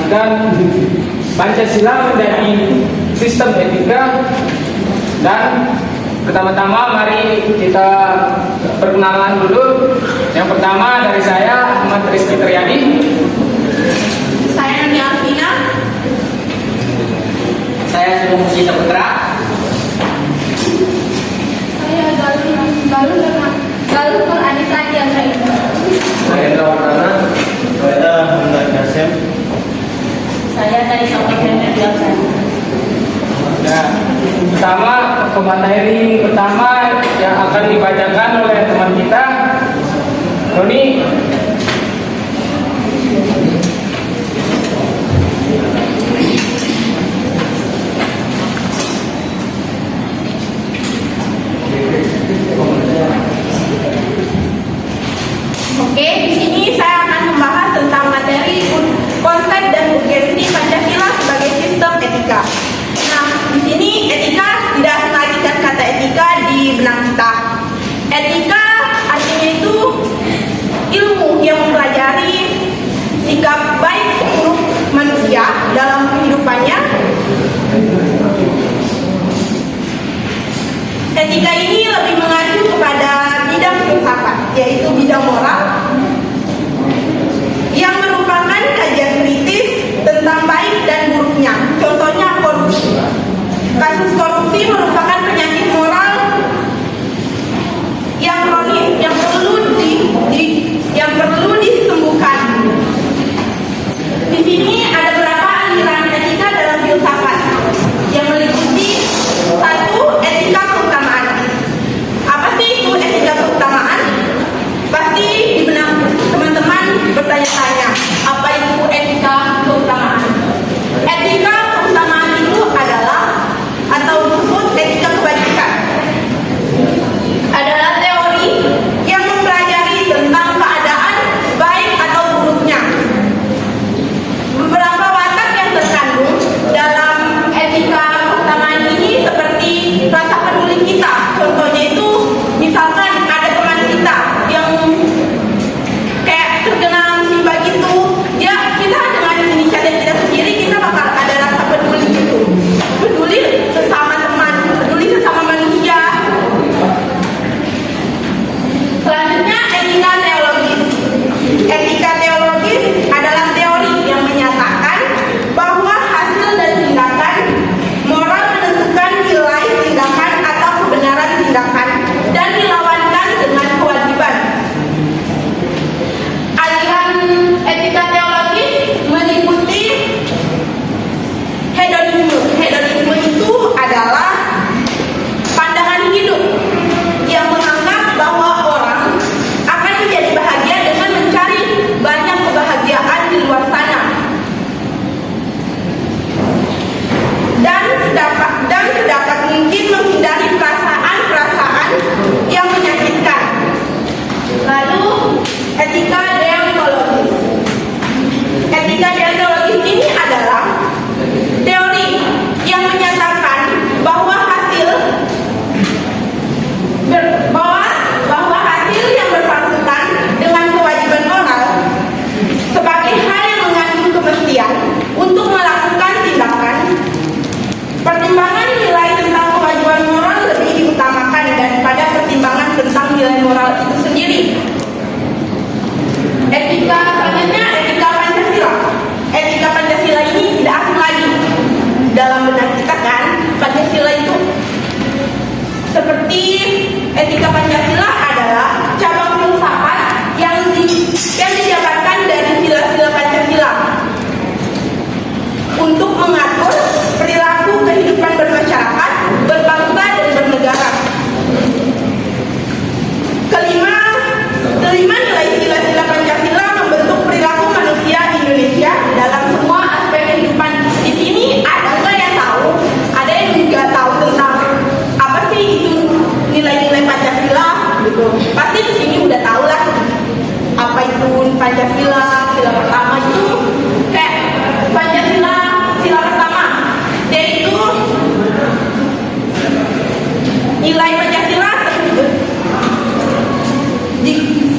menjadikan Pancasila menjadi sistem etika. Dan pertama-tama mari kita perkenalan dulu. Yang pertama dari saya Ahmad Rizky Triadi. Saya Nani Alvina. Saya Sugeng Cita Putra. Saya Galuh Nur Anissa Diandra Indra. Saya Indrawardana. Saya Hamdan Kasim. Saya dari Soekarno Diandra. Nah, pertama pemateri pertama yang akan dibacakan oleh teman kita Roni. Oke, di sini saya akan membahas tentang materi konsep dan urgensi Pancasila sebagai sistem etika. Nah, di sini etika tidak asing lagi kan kata etika di benak kita. Etika artinya itu ilmu yang mempelajari sikap baik buruk manusia dalam kehidupannya. Etika ini lebih mengacu kepada bidang filsafat, yaitu bidang moral, yang merupakan kajian kritis tentang baik dan buruknya. Contohnya korupsi. Kasus korupsi merupakan penyakit moral yang kronis, yang perlu disembuhkan. Di sini ada beberapa aliran etika dalam filsafat yang meliputi satu, etika keutamaan. Apa sih itu etika keutamaan? Pasti di benak teman-teman bertanya-tanya, apa itu etika keutamaan? Etika keutamaan itu adalah atau disebut etika kebajikan. Adalah teori yang mempelajari tentang keadaan baik atau buruknya. Beberapa watak yang terkandung dalam etika keutamaan ini seperti rasa peduli kita. Contohnya itu misalkan ada teman kita yang kayak terkena musibah gitu, kita dengan inisiatif kita sendiri kita bakal ada rasa peduli gitu, peduli sesama teman, peduli sesama manusia. Selanjutnya etika teologis. Etika teologis adalah teori yang menyatakan bahwa hasil dan tindakan moral menentukan nilai tindakan atau kebenaran tindakan dan dilawankan dengan kewajiban. Aliran etika teologis meliputi hedonisme. Hedonisme itu adalah pandangan hidup yang menganggap bahwa orang akan menjadi bahagia dengan mencari banyak kebahagiaan di luar sana. Dan sedapat mungkin menghindari perasaan-perasaan yang menyakitkan. Lalu etika deontologis. Etika deontologis ini adalah teori yang menyatakan bahwa hasil yang bersangkutan dengan kewajiban moral sebagai hal yang mengandung kemestian untuk melakukan tindakan. Pertimbangan nilai tentang kewajiban moral lebih diutamakan daripada pertimbangan tentang nilai moral itu sendiri. Etika selanjutnya, etika Pancasila. Etika Pancasila ini tidak asing lagi dalam benak kita kan. Pancasila itu seperti etika Pancasila adalah cabang filsafat yang dijabarkan dari sila-sila Pancasila untuk mengatur perilaku kehidupan bermasyarakat, berbangsa dan bernegara. Kelima nilai sila-sila Pancasila membentuk perilaku manusia Indonesia dalam semua aspek kehidupan. Di sini ada nggak yang tahu? Ada yang nggak tahu tentang apa sih itu nilai-nilai Pancasila? Gitu. Pasti di sini udah tahu lah apa itu Pancasila. Sila pertama itu kayak Pancasila. Sila pertama yaitu nilai Pancasila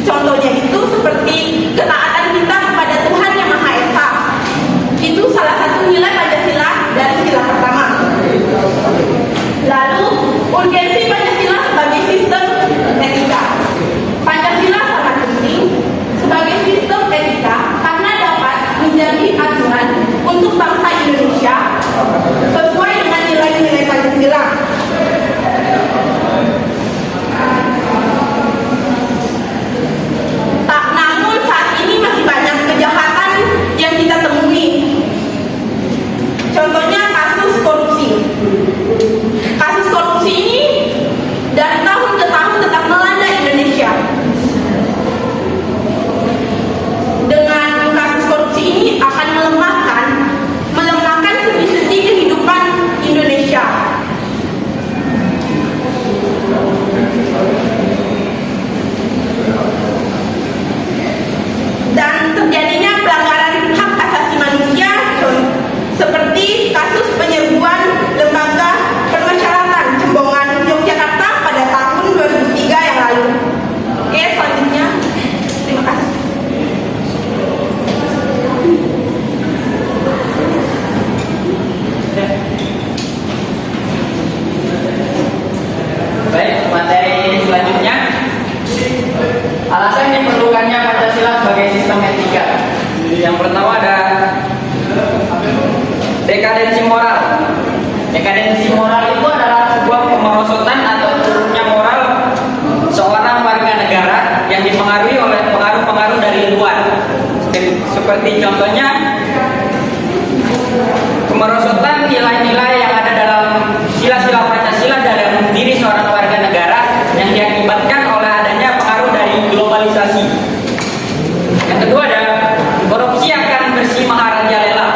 contohnya itu seperti ketaatan kita kepada Tuhan Yang Maha Esa. Itu Alasan diperlukannya Pancasila sebagai sistem etika. Yang pertama ada dekadensi moral. Dekadensi moral itu adalah sebuah pemerosotan atau turunnya moral seorang warga negara yang dipengaruhi oleh pengaruh-pengaruh dari luar. Seperti contohnya pemerosotan nilai-nilai yang ada dalam sila-sila Pancasila dalam diri seorang warga negara yang diakibatkan oleh adanya pengaruh dari globalisasi. Yang kedua ada korupsi akan bersih maharajalela.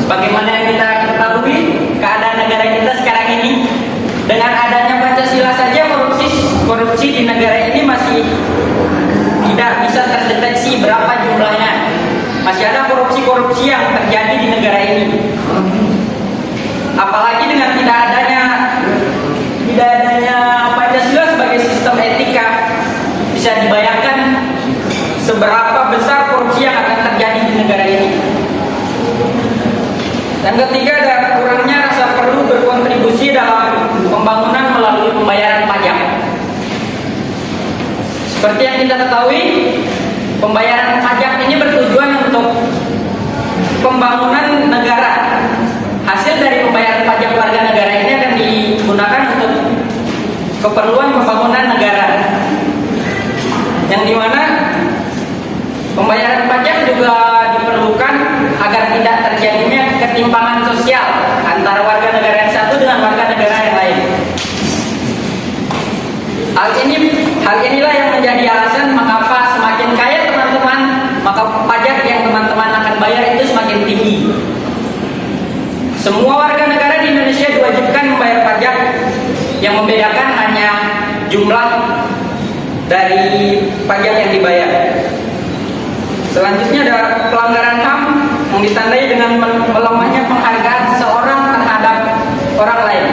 Sebagaimana yang kita ketahui keadaan negara kita sekarang ini, dengan adanya Pancasila saja korupsi di negara ini masih tidak bisa terdeteksi berapa jumlahnya. Masih ada korupsi yang terjadi di negara ini. Apalagi dengan tidak adanya Pancasila sebagai sistem etika, bisa dibayangkan seberapa besar korupsi yang akan terjadi di negara ini. Yang ketiga ada kurangnya rasa perlu berkontribusi dalam pembangunan melalui pembayaran pajak. Seperti yang kita ketahui, pembayaran pajak ini bertujuan untuk pembangunan negara. Hasil dari pembayaran pajak warga negara ini akan digunakan untuk keperluan pembangunan negara. Yang dimana pembayaran pajak juga diperlukan agar tidak terjadinya ketimpangan sosial antara warga negara yang satu dengan warga negara yang lain. Hal inilah yang menjadi alasan mengapa semakin kaya teman-teman, maka pajak yang teman-teman akan bayar itu semakin tinggi. Semua warga negara di Indonesia diwajibkan membayar pajak, yang membedakan hanya jumlah dari pajak yang dibayar. Selanjutnya ada pelanggaran HAM yang ditandai dengan melemahnya penghargaan seseorang terhadap orang lain.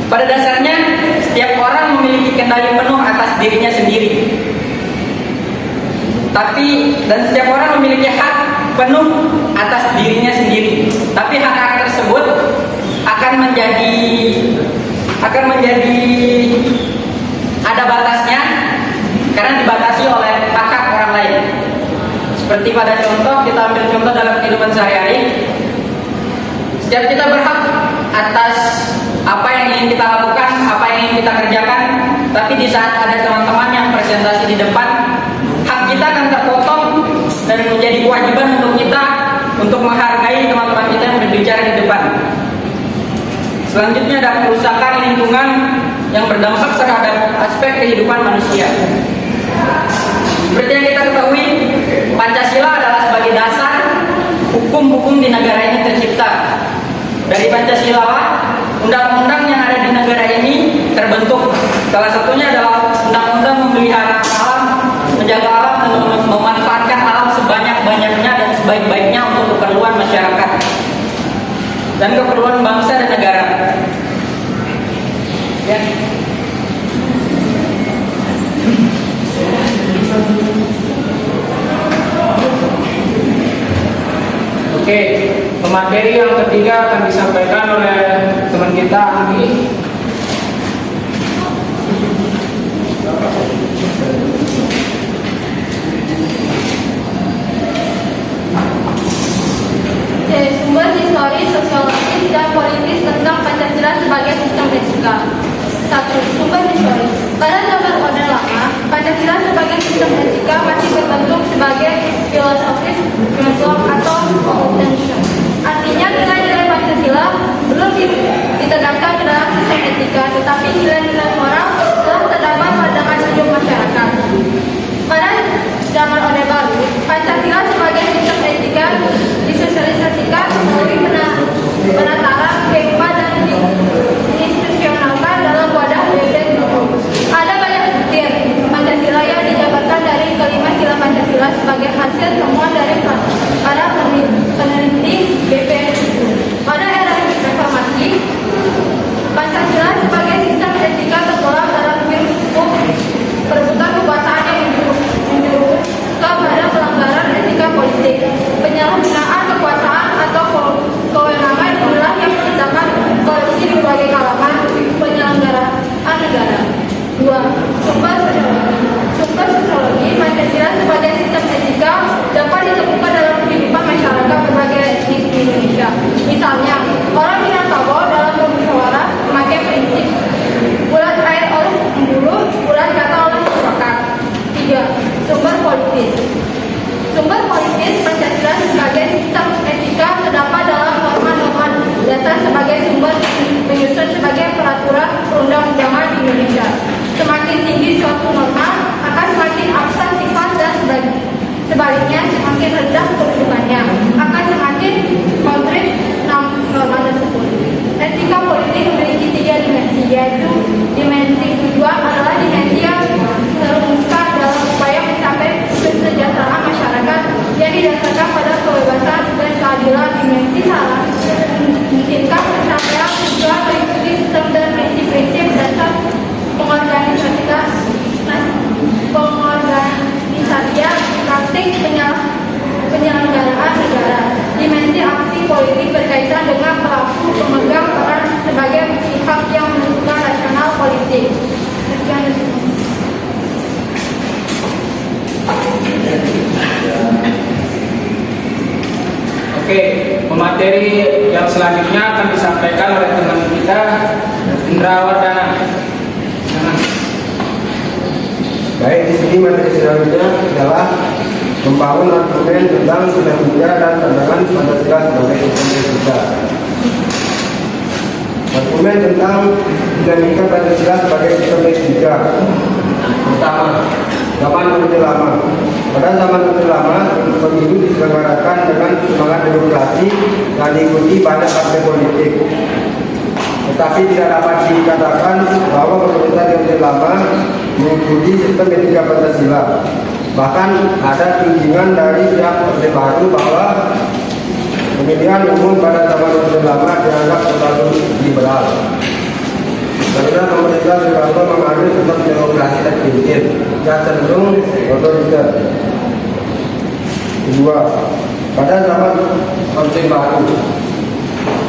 Pada dasarnya, setiap orang memiliki kendali penuh atas dirinya sendiri. Dan setiap orang memiliki hak penuh atas dirinya sendiri. Tapi hak-hak tersebut akan menjadi ada batasnya karena dibatasi oleh hak-hak orang lain. Seperti pada contoh, kita ambil contoh dalam kehidupan sehari-hari. Setiap kita berhak atas apa yang ingin kita lakukan, apa yang ingin kita kerjakan. Tapi di saat ada teman-teman yang presentasi di depan, hak kita akan terpotong dan menjadi kewajiban untuk kita untuk menghargai teman-teman kita yang berbicara di depan. Selanjutnya ada kerusakan lingkungan yang berdampak terhadap aspek kehidupan manusia. Seperti yang kita ketahui, Pancasila adalah sebagai dasar hukum-hukum di negara ini tercipta. Dari Pancasila, undang-undang yang ada di negara ini terbentuk. Salah satunya adalah undang-undang memelihara alam, menjaga alam, dan memanfaatkan alam sebanyak-banyaknya dan sebaik-baiknya untuk keperluan masyarakat dan keperluan bangsa dan negara. Ya. Oke, materi yang ketiga akan disampaikan oleh teman kita Anggi. Sumber historis, sosiologis, dan politis tentang Pancasila sebagai sistem etika. 1. Sumber historis. Pada zaman Orde Lama, Pancasila sebagai sistem etika masih terbentuk sebagai filosofis atau intention. Artinya nilai-nilai Pancasila belum ditegakkan ke dalam sistem tinggi suatu norma, akan semakin abstrak sifat dan sebaliknya semakin rendah kedudukannya, akan semakin konkret norma tersebut. Etika politik memiliki 3 dimensi, yaitu dimensi tujuan adalah dimensi yang merumuskan dalam upaya mencapai kesejahteraan masyarakat yang didasarkan pada kebebasan dan keadilan. Dimensi salah memungkinkan pencapaian tujuan mengikuti sistem dan prinsip-prinsip dasar pengorganisasian praktik penyelenggaraan negara. Dimensi aksi politik berkaitan dengan pelaku pemegang peran sebagai pihak yang menentukan rasional politik. Sekian. Oke, pemateri yang selanjutnya akan disampaikan oleh teman kita Indra Wardana. Baik, di sini materi selanjutnya adalah membangun argumen tentang dinamika dan pandangan Pancasila sebagai sistem bernegara. Argumen tentang dinamika Pancasila sebagai sistem bernegara. Pertama, zaman Orde Lama. Pada zaman Orde Lama, pemilu diselenggarakan dengan semangat demokrasi dan diikuti banyak partai politik. Tetapi tidak dapat dikatakan bahwa pemerintah di Orde Lama mengikuti sistem etika Pancasila. Bahkan ada tudingan dari pihak Orde Baru bahwa pemilihan umum pada zaman Orde Lama dianggap terlalu liberal. Karena pemerintah Soekarno mengambil sistem demokrasi terpimpin dan cenderung otoriter. Kedua, pada zaman Orde Baru.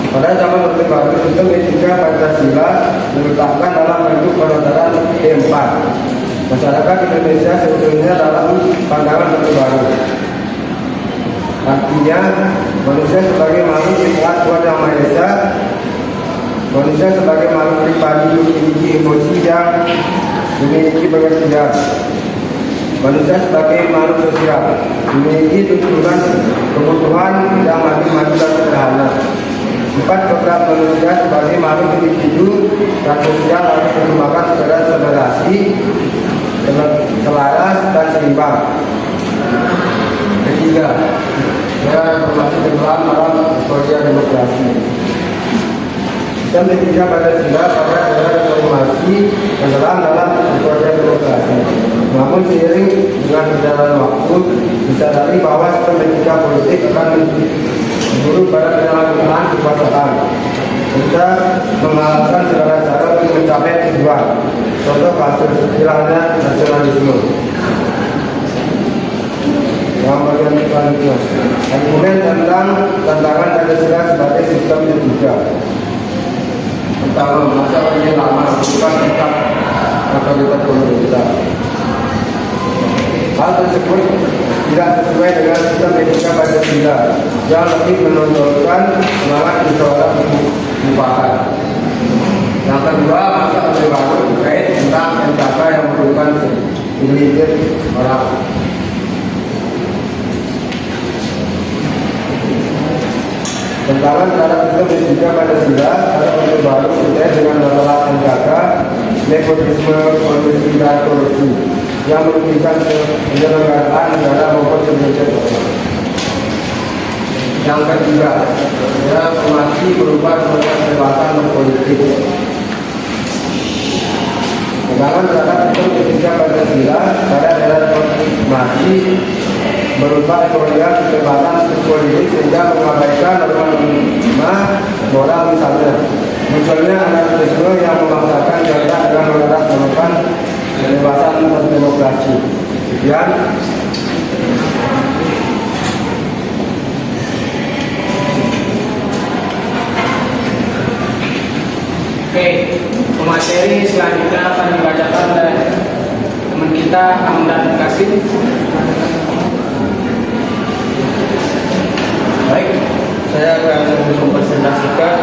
Pada zaman Orde Baru, sistem etika Pancasila diletakkan dalam bentuk penataran P4. Masyarakat Indonesia sebetulnya dalam pandangan Orde Baru. Artinya, manusia sebagai makhluk yang taat Tuhan Yang Maha Esa, manusia sebagai makhluk pribadi memiliki emosi yang memiliki pengertian. Manusia sebagai makhluk sosial memiliki kebutuhan yang maju-maju dan sederhana. Sifat kodrat manusia sebagai makhluk individu dan sosial harus dikembangkan secara toleransi, selaras dan seimbang. Ketiga, reformasi tenggelam dalam euphoria demokrasi. Sistem etika Pancasila pada era reformasi tenggelam dalam euphoria demokrasi. Namun seiring dengan berjalannya waktu, disadari bahwa sistem etika politik akan buruk pada penyalahgunaan kekuasaan. Kita mengalahkan segala cara untuk mencapai tujuan. Contoh kasus hilangnya nasionalisme. Yang bagian selanjutnya, argumen tentang tantangan Pancasila sebagai sistem etika. Pertama, masa Orde Lama bukan sikap otoritas pemerintah. Hal tersebut tidak sesuai dengan sistem etika Pancasila yang lebih menonjolkan semangat musyawarah mufakat. Yang kedua, masa Orde Baru terkait tentang NKK yang merupakan segelintir orang. Tentangan terhadap sistem etika Pancasila pada Orde Baru terkait dengan masalah NKK, nepotisme, korupsi dan korupsi yang merugikan penyelenggaraan negara maupun sebagian orang. Yang ketiga, reformasi berupa kebebasan berpolitik. Tentangan terhadap sistem etika Pancasila pada era reformasi berupa euforia kebebasan berpolitik sehingga mengabaikan norma moral, misalnya munculnya anarkisme yang memaksakan jarak dengan mengatasnamakan kebebasan berdemokrasi. Kemudian Oke, pemateri selanjutnya akan dibacakan oleh teman kita Hamdan Kasim. Baik, saya akan mempresentasikan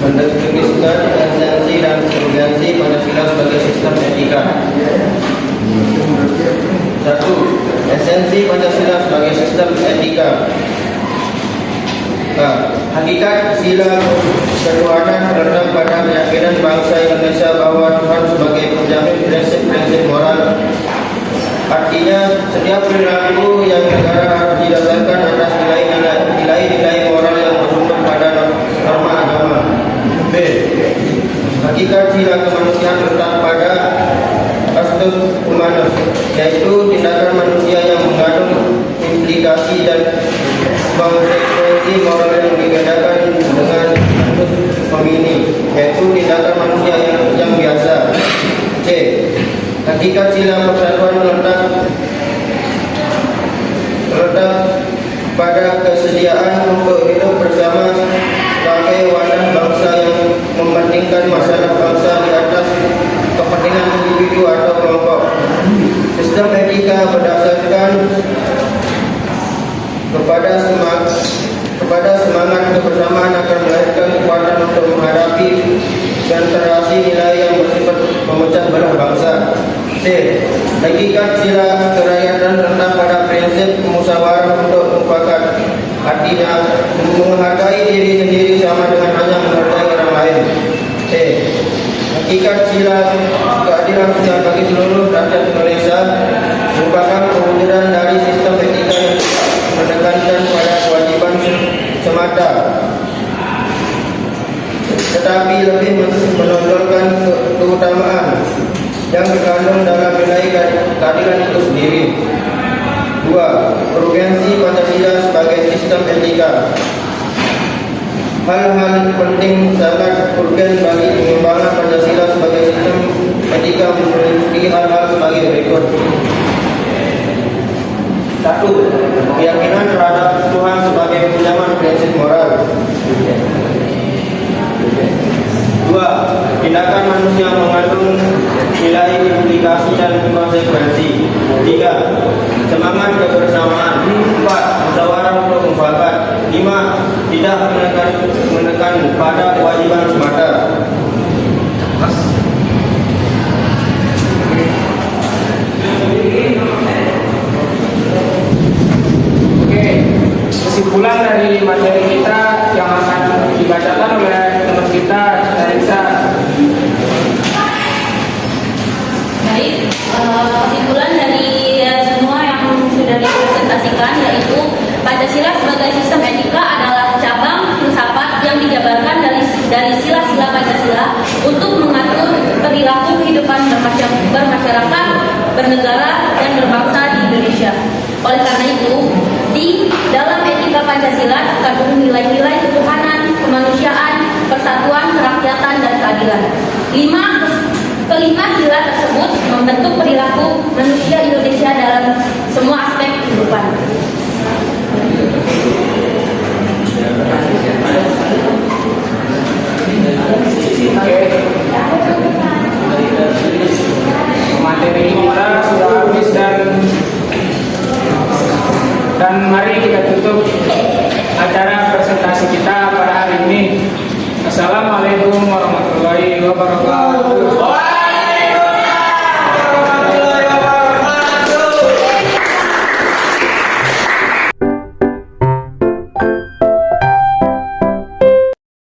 mendefinisikan esensi dan urgensi Pancasila sebagai sistem etika. 1. Esensi Pancasila sebagai sistem etika. Hakikat sila ketuhanan terletak pada keyakinan bangsa Indonesia bahwa Tuhan sebagai penjamin prinsip-prinsip moral. Artinya, setiap perilaku yang negara harus didasarkan atas nilai-nilai moral yang bersumber pada norma agama. B. Hakikat sila kemanusiaan terletak pada astus humanus, yaitu tindakan manusia yang mengandung implikasi dan konsekuensi moral yang dibedakan dengan astus homini, yaitu tindakan manusia yang biasa. C. Hakikat sila persatuan terletak pada kesediaan untuk hidup bersama sebagai wadah bangsa yang mementingkan masalah bangsa di atas kepentingan individu atau kelompok. Sistem etika berdasarkan kepada semangat kebersamaan akan melahirkan kekuatan untuk menghadapi dan terasi nilai yang bersifat memecah belah bangsa. C. Hakikat sila kerakyatan terletak pada prinsip musyawarah untuk mufakat. Artinya menghargai diri sendiri sama dengan hanya menghargai orang lain. C. Hakikat sila keadilan sosial bagi seluruh rakyat Indonesia merupakan kewujudan dari sistem etika yang menekankan pada kewajiban semata, tetapi lebih menonjolkan keutamaan yang terkandung dalam nilai keadilan itu sendiri. 2. Urgensi Pancasila sebagai sistem etika. Hal-hal penting sangat urgen bagi pengembangan Pancasila sebagai sistem etika memiliki hal-hal sebagai berikut. 1. Keyakinan terhadap Tuhan sebagai penjamin prinsip moral. 2. Tindakan manusia mengandung nilai implikasi dan konsekuensi. 3. Semangat kebersamaan. 4. Musyawarah untuk mufakat. 5. Tidak menekan pada kewajiban semata. Oke, kesimpulan dari materi kita yang akan dibacakan oleh teman kita, Risa. Baik, kesimpulan dari semua yang sudah dipresentasikan yaitu Pancasila sebagai sistem etika adalah cabang filsafat yang dijabarkan dari sila-sila Pancasila untuk mengatur perilaku kehidupan bermasyarakat, bernegara, dan berbangsa di Indonesia. Oleh karena itu, di dalam etika Pancasila terkandung nilai-nilai ketuhanan, kemanusiaan, persatuan, kerakyatan, dan keadilan. Kelima sila tersebut membentuk perilaku manusia Indonesia dalam semua aspek kehidupan. Materi kita sudah habis dan mari kita tutup acara presentasi kita pada hari ini. Assalamualaikum warahmatullahi wabarakatuh.